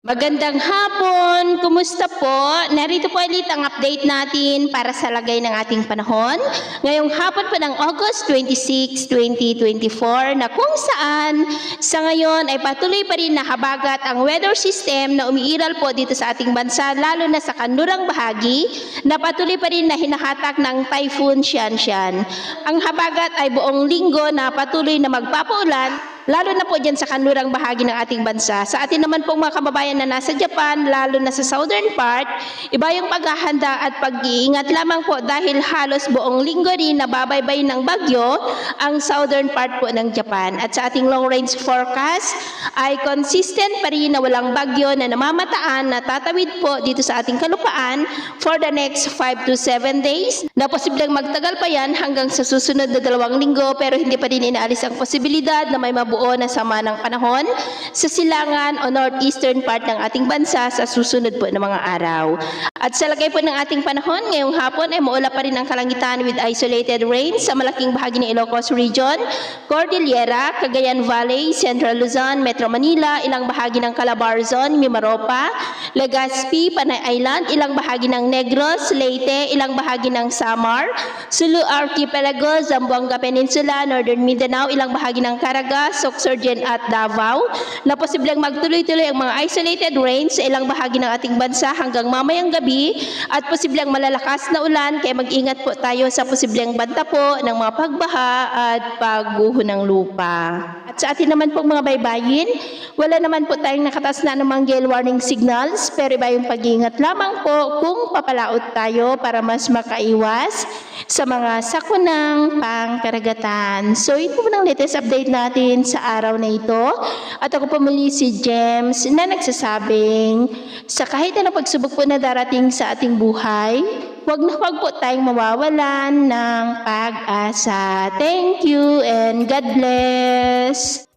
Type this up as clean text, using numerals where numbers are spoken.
Magandang hapon! Kumusta po? Narito po ulit ang update natin para sa lagay ng ating panahon. Ngayong hapon po ng August 26, 2024 na kung saan sa ngayon ay patuloy pa rin nahabagat ang weather system na umiiral po dito sa ating bansa lalo na sa kanlurang bahagi na patuloy pa rin na hinahatak ng Typhoon Xianxian. Ang habagat ay buong linggo na patuloy na magpapaulan lalo na po dyan sa kanlurang bahagi ng ating bansa. Sa atin naman pong mga kababayan na nasa Japan, lalo na sa southern part, iba yung paghahanda at pag-iingat lamang po dahil halos buong linggo rin nababaybay ng bagyo ang southern part po ng Japan. At sa ating long range forecast ay consistent pa rin na walang bagyo na namamataan na tatawid po dito sa ating kalupaan for the next 5 to 7 days na posibleng magtagal pa yan hanggang sa susunod na 2 linggo pero hindi pa din inaalis ang posibilidad na may mabuo na sama ng panahon sa silangan o northeastern part ng ating bansa sa susunod po ng mga araw. At sa lagay po ng ating panahon, ngayong hapon ay maula pa rin ang kalangitan with isolated rain sa malaking bahagi ng Ilocos Region, Cordillera, Cagayan Valley, Central Luzon, Metro Manila, ilang bahagi ng Calabarzon, Mimaropa, Legazpi, Panay Island, ilang bahagi ng Negros, Leyte, ilang bahagi ng Samar, Sulu Archipelago, Zamboanga Peninsula, Northern Mindanao, ilang bahagi ng Caraga, Sorsogon at Davao na posibleng magtuloy-tuloy ang mga isolated rains sa ilang bahagi ng ating bansa hanggang mamayang gabi at posibleng malalakas na ulan kaya mag-ingat po tayo sa posibleng banta po ng mga pagbaha at pagguho ng lupa. At sa atin naman pong mga baybayin, wala naman po tayong nakatas na namang gale warning signals pero iba yung pag-iingat lamang po kung papalaot tayo para mas makaiwas sa mga sakunang pangkaragatan. So ito po ng latest update natin sa araw na ito. At ako po muli si James na nagsasabing sa kahit anong pagsubok po na darating sa ating buhay, huwag na huwag po tayong mawawalan ng pag-asa. Thank you and God bless!